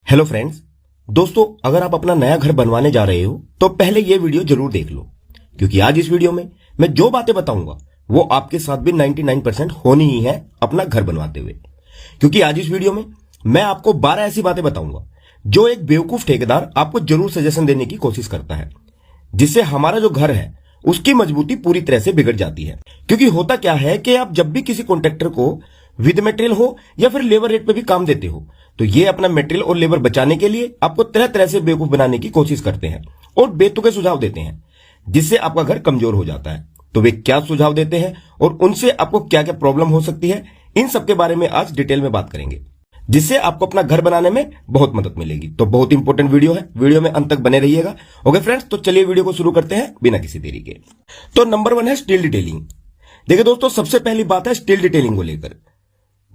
Hello friends, दोस्तों अगर आप अपना नया घर बनवाने जा रहे हो तो पहले ये वीडियो जरूर देख लो, क्योंकि आज इस वीडियो में मैं जो बातें बताऊंगा वो आपके साथ भी 99% होनी ही है अपना घर बनवाते हुए। क्योंकि आज इस वीडियो में मैं आपको 12 ऐसी बातें बताऊंगा जो एक बेवकूफ ठेकेदार आपको जरूर सजेशन देने की कोशिश करता है, जिससे हमारा जो घर है उसकी मजबूती पूरी तरह से बिगड़ जाती है। क्योंकि होता क्या है कि आप जब भी किसी कॉन्ट्रैक्टर को विद मटेरियल हो या फिर लेबर रेट पे भी काम देते हो तो ये अपना मटेरियल और लेबर बचाने के लिए आपको तरह तरह से बेवकूफ बनाने की कोशिश करते हैं और बेतुके सुझाव देते हैं, जिससे आपका घर कमजोर हो जाता है। तो वे क्या सुझाव देते हैं और उनसे आपको क्या क्या प्रॉब्लम हो सकती है, इन सब के बारे में आज डिटेल में बात करेंगे, जिससे आपको अपना घर बनाने में बहुत मदद मिलेगी। तो बहुत इंपॉर्टेंट वीडियो है, वीडियो में अंत तक बने रहिएगा। ओके फ्रेंड्स, तो चलिए वीडियो को शुरू करते हैं बिना किसी देरी के। तो नंबर 1 है स्टील डिटेलिंग। देखिए दोस्तों, सबसे पहली बात है स्टील डिटेलिंग को लेकर।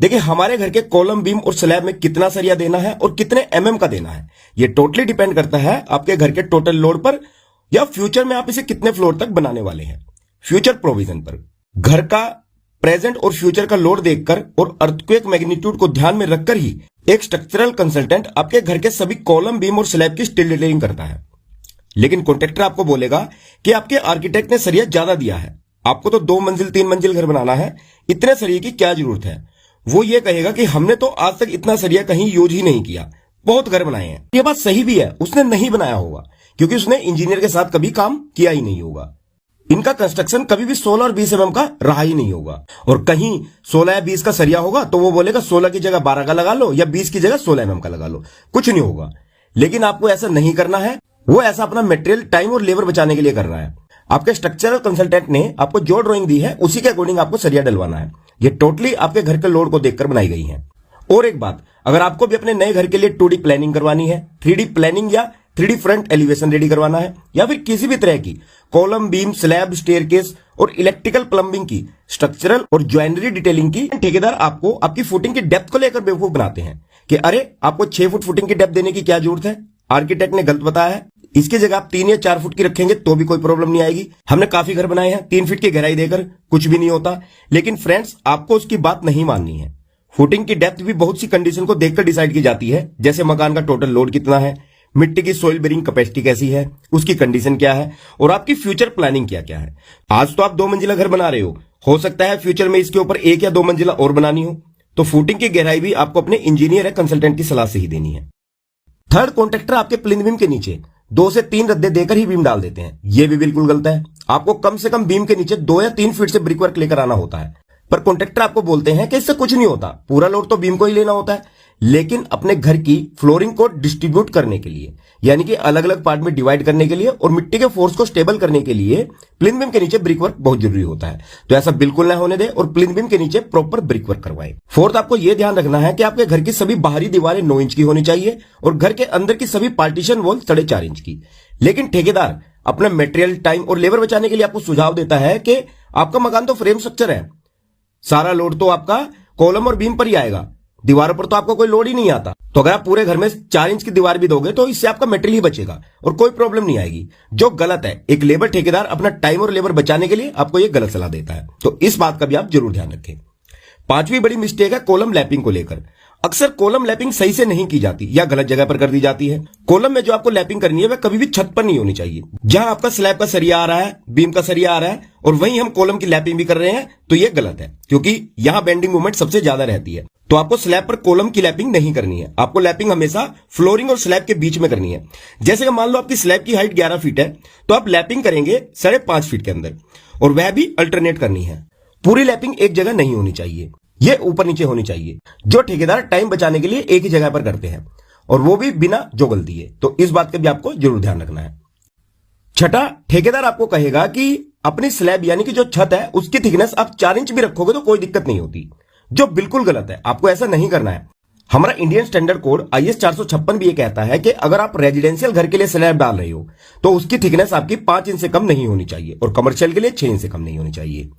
देखिए हमारे घर के कॉलम, बीम और स्लैब में कितना सरिया देना है और कितने एमएम का देना है, यह टोटली डिपेंड करता है आपके घर के टोटल लोड पर या फ्यूचर में आप इसे कितने फ्लोर तक बनाने वाले हैं, फ्यूचर प्रोविजन पर। घर का प्रेजेंट और फ्यूचर का लोड देखकर और अर्थक्वेक मैग्नीट्यूड को ध्यान में रखकर ही एक स्ट्रक्चरल कंसल्टेंट आपके घर के सभी कॉलम, बीम और स्लैब की स्टील डिटेलिंग करता है। लेकिन कॉन्ट्रैक्टर आपको बोलेगा कि आपके आर्किटेक्ट ने सरिया ज्यादा दिया है, आपको तो 2 मंजिल 3 मंजिल घर बनाना है, इतने सरिये की क्या जरूरत है। वो ये कहेगा कि हमने तो आज तक इतना सरिया कहीं यूज ही नहीं किया, बहुत घर बनाए हैं। ये बात सही भी है, उसने नहीं बनाया होगा क्योंकि उसने इंजीनियर के साथ कभी काम किया ही नहीं होगा। इनका कंस्ट्रक्शन कभी भी 16 और 20 एमएम का रहा ही नहीं होगा, और कहीं 16 या 20 का सरिया होगा तो वो बोलेगा 16 की जगह 12 का लगा लो या 20 की जगह 16 एमएम का लगा लो, कुछ नहीं होगा। लेकिन आपको ऐसा नहीं करना है, वो ऐसा अपना मटेरियल, टाइम और लेबर बचाने के लिए कर रहा है। आपके स्ट्रक्चरल कंसल्टेंट ने आपको जो ड्राइंग दी है उसी के अकॉर्डिंग आपको सरिया डलवाना है। ये टोटली आपके घर के लोड को देखकर बनाई गई है। और एक बात, अगर आपको भी अपने नए घर के लिए 2D प्लानिंग करवानी है, 3D प्लानिंग या 3D फ्रंट एलिवेशन रेडी करवाना है, या फिर किसी भी तरह की कॉलम, बीम, स्लैब, स्टेयरकेस और इलेक्ट्रिकल प्लम्बिंग की स्ट्रक्चरल और ज्वेलरी डिटेलिंग की, ठेकेदार आपको आपकी फुटिंग की डेप्थ को लेकर बेवकूफ बनाते हैं कि अरे आपको 6 फुट फुटिंग की डेप्थ देने की क्या जरूरत है, आर्किटेक्ट ने गलत बताया है, इसकी जगह आप 3 या 4 फुट की रखेंगे तो भी कोई प्रॉब्लम नहीं आएगी। हमने काफी घर बनाए हैं 3 फीट की गहराई देकर, कुछ भी नहीं होता। लेकिन फ्रेंड्स, आपको उसकी बात नहीं माननी है। फुटिंग की डेप्थ भी बहुत सी कंडीशन को देखकर डिसाइड की जाती है, जैसे मकान का टोटल लोड कितना है, मिट्टी की सोइल बेरिंग कैपेसिटी कैसी है, उसकी कंडीशन क्या है, और आपकी फ्यूचर प्लानिंग क्या क्या है। आज तो आप 2 मंजिला घर बना रहे हो सकता है फ्यूचर में इसके ऊपर 1 या 2 मंजिला और बनानी हो, तो फुटिंग की गहराई भी आपको अपने इंजीनियर या कंसल्टेंट की सलाह से ही देनी है। थर्ड, कॉन्ट्रैक्टर आपके प्लिंथ बीम के नीचे 2 से 3 रद्दे देकर ही बीम डाल देते हैं। यह भी बिल्कुल गलत है। आपको कम से कम बीम के नीचे 2 या 3 फीट से ब्रिक वर्क लेकर आना होता है, पर कॉन्ट्रैक्टर आपको बोलते हैं कि इससे कुछ नहीं होता, पूरा लोड तो बीम को ही लेना होता है। लेकिन अपने घर की फ्लोरिंग को डिस्ट्रीब्यूट करने के लिए, यानी कि अलग अलग पार्ट में डिवाइड करने के लिए और मिट्टी के फोर्स को स्टेबल करने के लिए प्लिंथ बीम के नीचे ब्रिक वर्क बहुत जरूरी होता है। तो ऐसा बिल्कुल ना होने दे और प्लिंथ बीम के नीचे प्रॉपर ब्रिक वर्क करवाए। फोर्थ, आपको यह ध्यान रखना है कि आपके घर की सभी बाहरी दीवारें 9 इंच की होनी चाहिए और घर के अंदर की सभी पार्टीशन वॉल 4.5 इंच की। लेकिन ठेकेदार अपना मटेरियल, टाइम और लेबर बचाने के लिए आपको सुझाव देता है कि आपका मकान तो फ्रेम स्ट्रक्चर है, सारा लोड तो आपका कॉलम और बीम पर ही आएगा, दीवारों पर तो आपको कोई लोड ही नहीं आता। तो अगर आप पूरे घर में 4 इंच की दीवार भी दोगे तो इससे आपका मटेरियल ही बचेगा और कोई प्रॉब्लम नहीं आएगी, जो गलत है। एक लेबर ठेकेदार अपना टाइम और लेबर बचाने के लिए आपको यह गलत सलाह देता है, तो इस बात का भी आप जरूर ध्यान रखें। 5वीं बड़ी मिस्टेक है कॉलम लैपिंग को लेकर। अक्सर कॉलम लैपिंग सही से नहीं की जाती या गलत जगह पर कर दी जाती है। कॉलम में जो आपको लैपिंग करनी है वह कभी भी छत पर नहीं होनी चाहिए। जहां आपका स्लैब का सरिया आ रहा है, बीम का सरिया आ रहा है और वहीं हम कॉलम की लैपिंग भी कर रहे हैं, तो यह गलत है, क्योंकि यहां बेंडिंग मूवमेंट सबसे ज्यादा रहती है। तो आपको स्लैब पर कॉलम की लैपिंग नहीं करनी है, आपको लैपिंग हमेशा फ्लोरिंग और स्लैब के बीच में करनी है। जैसे कि मान लो आपकी स्लैब की हाइट 11 फीट है तो आप लैपिंग करेंगे 5.5 फीट के अंदर, और वह भी अल्टरनेट करनी है। पूरी लैपिंग एक जगह नहीं होनी चाहिए, ये ऊपर नीचे होनी चाहिए, जो ठेकेदार टाइम बचाने के लिए एक ही जगह पर करते हैं, और वो भी बिना जोगल दिए। तो इस बात का भी आपको जरूर ध्यान रखना है। छठा, ठेकेदार आपको कहेगा कि अपनी स्लैब यानी कि जो छत है उसकी थिकनेस आप 4 इंच भी रखोगे तो कोई दिक्कत नहीं होती, जो बिल्कुल गलत है। आपको ऐसा नहीं करना है। हमारा इंडियन स्टैंडर्ड कोड IS 456 भी ये कहता है कि अगर आप रेजिडेंशियल घर के लिए स्लैब डाल रहे हो तो उसकी थिकनेस आपकी 5 इंच से कम नहीं होनी चाहिए और कमर्शियल के लिए 6 इंच से कम नहीं होनी चाहिए।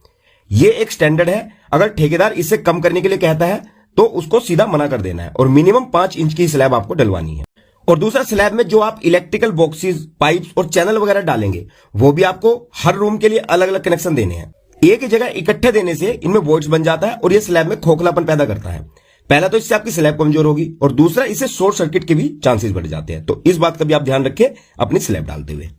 ये एक स्टैंडर्ड है। अगर ठेकेदार इससे कम करने के लिए कहता है तो उसको सीधा मना कर देना है और मिनिमम 5 इंच की स्लैब आपको डलवानी है। और दूसरा, स्लैब में जो आप इलेक्ट्रिकल बॉक्सेस, पाइप्स और चैनल वगैरह डालेंगे वो भी आपको हर रूम के लिए अलग अलग कनेक्शन देने हैं। एक ही जगह इकट्ठे देने से इनमें वॉइड्स बन जाता है और ये स्लैब में खोखलापन पैदा करता है। पहला तो इससे आपकी स्लैब कमजोर होगी और दूसरा इससे शॉर्ट सर्किट के भी चांसेस बढ़ जाते हैं। तो इस बात का भी आप ध्यान रखें अपनी स्लैब डालते हुए।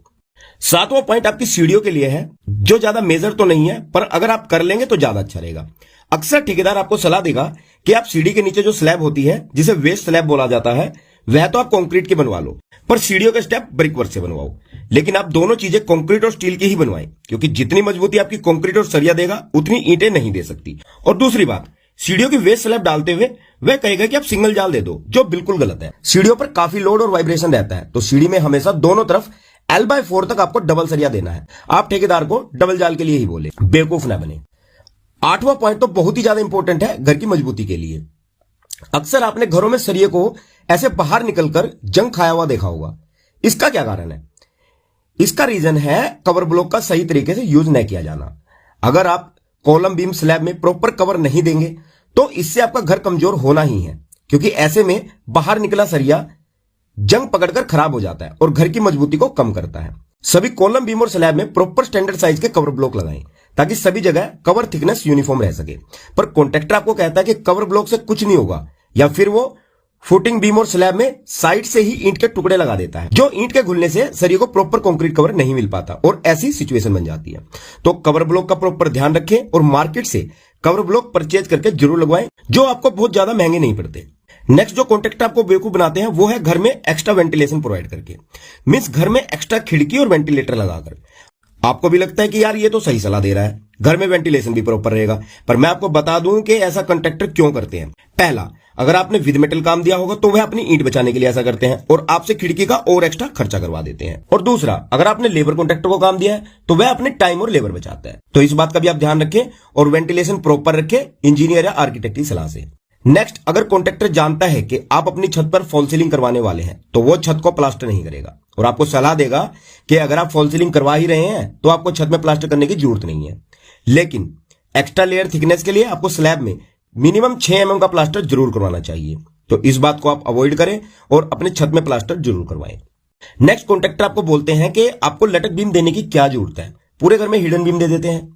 सातवां पॉइंट आपकी सीढ़ियों के लिए है, जो ज्यादा मेजर तो नहीं है पर अगर आप कर लेंगे तो ज्यादा अच्छा रहेगा। अक्सर ठेकेदार आपको सलाह देगा कि आप सीढ़ी के नीचे जो स्लैब होती है जिसे वेस्ट स्लैब बोला जाता है वह तो आप कंक्रीट की बनवा लो, पर सीढ़ियों के स्टेप ब्रिक वर्क से बनवाओ। लेकिन आप दोनों चीजें कंक्रीट और स्टील की ही बनवाएं, क्योंकि जितनी मजबूती आपकी कंक्रीट और सरिया देगा उतनी ईंटें नहीं दे सकती। और दूसरी बात, सीढ़ियों की वेस्ट स्लैब डालते हुए वह कहेगा कि आप सिंगल जाल दे दो, जो बिल्कुल गलत है। सीढ़ियों पर काफी लोड और वाइब्रेशन रहता है, तो सीढ़ी में हमेशा दोनों तरफ L/4 तक आपको डबल सरिया देना है। आप ठेकेदार को डबल जाल के लिए ही बोले, बेवकूफ ना बने। आठवां पॉइंट तो बहुत ही ज्यादा इंपॉर्टेंट है घर की मजबूती के लिए। अक्सर आपने घरों में सरिये को ऐसे बाहर निकलकर जंग खाया हुआ देखा होगा। इसका क्या कारण है? इसका रीजन है कवर ब्लॉक का सही तरीके से यूज नहीं किया जाना। अगर आप कॉलम बीम स्लैब में प्रॉपर कवर नहीं देंगे तो इससे आपका घर कमजोर होना ही है, क्योंकि ऐसे में बाहर निकला सरिया जंग पकड़कर खराब हो जाता है और घर की मजबूती को कम करता है। सभी कॉलम बीम और स्लैब में प्रॉपर स्टैंडर्ड साइज के कवर ब्लॉक लगाएं, ताकि सभी जगह कवर थिकनेस यूनिफॉर्म रह सके। पर कॉन्ट्रैक्टर आपको कहता है कि कवर ब्लॉक से कुछ नहीं होगा, या फिर वो फुटिंग बीम और स्लैब में साइड से ही ईंट के टुकड़े लगा देता है, जो ईंट के घुलने से सरिये को प्रॉपर कंक्रीट कवर नहीं मिल पाता और ऐसी सिचुएशन बन जाती है। तो कवर ब्लॉक का प्रॉपर ध्यान रखें और मार्केट से कवर ब्लॉक परचेज करके जरूर लगवाएं, जो आपको बहुत ज्यादा महंगे नहीं पड़ते। नेक्स्ट जो कॉन्ट्रैक्टर आपको बेवकूफ बनाते हैं वो है घर में एक्स्ट्रा वेंटिलेशन प्रोवाइड करके, मींस घर में एक्स्ट्रा खिड़की और वेंटिलेटर लगाकर। आपको भी लगता है कि यार ये तो सही सलाह दे रहा है, घर में वेंटिलेशन भी प्रॉपर रहेगा, पर मैं आपको बता दूं कि ऐसा कॉन्ट्रैक्टर क्यों करते हैं। पहला, अगर आपने विद मेटल काम दिया होगा तो वह अपनी ईंट बचाने के लिए ऐसा करते हैं और आपसे खिड़की का और एक्स्ट्रा खर्चा करवा देते हैं। और दूसरा, अगर आपने लेबर कॉन्ट्रैक्टर को काम दिया है तो वह अपने टाइम और लेबर बचाता है। तो इस बात का भी आप ध्यान रखें और वेंटिलेशन प्रॉपर रखें इंजीनियर या आर्किटेक्ट की सलाह से। नेक्स्ट, अगर कॉन्ट्रैक्टर जानता है कि आप अपनी छत पर फॉल सीलिंग करवाने वाले हैं तो वो छत को प्लास्टर नहीं करेगा और आपको सलाह देगा कि अगर आप फॉल सीलिंग करवा ही रहे हैं तो आपको छत में प्लास्टर करने की जरूरत नहीं है। लेकिन एक्स्ट्रा लेयर थिकनेस के लिए आपको स्लैब में मिनिमम 6 mm का प्लास्टर जरूर करवाना चाहिए। तो इस बात को आप अवॉइड करें और अपने छत में प्लास्टर जरूर करवाएं। नेक्स्ट, कॉन्ट्रैक्टर आपको बोलते हैं कि आपको लटक बीम देने की क्या जरूरत है, पूरे घर में हिडन बीम दे देते हैं।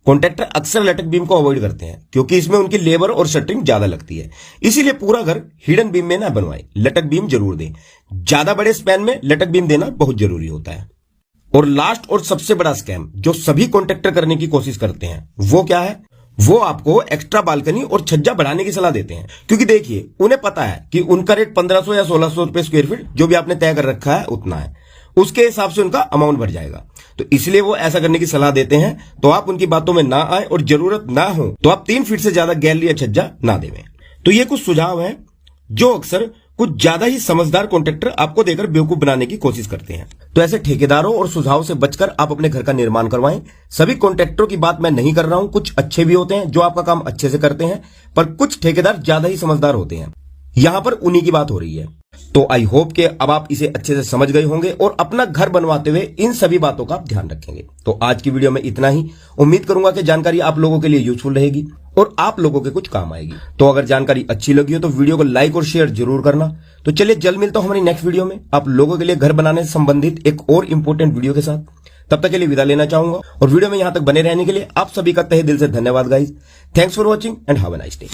कॉन्ट्रैक्टर अक्सर लटक बीम को अवॉइड करते हैं क्योंकि इसमें उनकी लेबर और शटरिंग ज्यादा लगती है, इसीलिए पूरा घर हिडन बीम में ना बनवाएं, लटक बीम जरूर दें। ज्यादा बड़े स्पैन में लटक बीम देना बहुत जरूरी होता है। और लास्ट और सबसे बड़ा स्कैम जो सभी कॉन्ट्रैक्टर करने की कोशिश करते हैं वो क्या है? वो आपको एक्स्ट्रा बालकनी और छज्जा बढ़ाने की सलाह देते हैं, क्योंकि देखिए उन्हें पता है कि उनका रेट 1500 या 1600 रुपए स्क्वायर फीट जो भी आपने तय कर रखा है उतना है, उसके हिसाब से उनका अमाउंट बढ़ जाएगा। तो इसलिए वो ऐसा करने की सलाह देते हैं। तो आप उनकी बातों में ना आए और जरूरत ना हो तो आप 3 फीट से ज्यादा गैलरी या छज्जा ना देवें। तो ये कुछ सुझाव हैं जो अक्सर कुछ ज्यादा ही समझदार कॉन्ट्रैक्टर आपको देकर बेवकूफ बनाने की कोशिश करते हैं। तो ऐसे ठेकेदारों और सुझाव से बचकर आप अपने घर का निर्माण करवाएं। सभी कॉन्ट्रैक्टरों की बात मैं नहीं कर रहा हूं, कुछ अच्छे भी होते हैं जो आपका काम अच्छे से करते हैं, पर कुछ ठेकेदार ज्यादा ही समझदार होते हैं। यहां पर उन्हीं की बात हो रही है। तो आई होप कि अब आप इसे अच्छे से समझ गए होंगे और अपना घर बनवाते हुए इन सभी बातों का आप ध्यान रखेंगे। तो आज की वीडियो में इतना ही। उम्मीद करूंगा कि जानकारी आप लोगों के लिए यूजफुल रहेगी और आप लोगों के कुछ काम आएगी। तो अगर जानकारी अच्छी लगी हो तो वीडियो को लाइक और शेयर जरूर करना। तो चलिए जल्द मिलता हूं हमारी नेक्स्ट वीडियो में आप लोगों के लिए घर बनाने से संबंधित एक और इंपॉर्टेंट वीडियो के साथ। तब तक के लिए विदा लेना चाहूंगा और वीडियो में यहां तक बने रहने के लिए आप सभी का तहे दिल से धन्यवाद guys. Thanks for watching and have a nice day.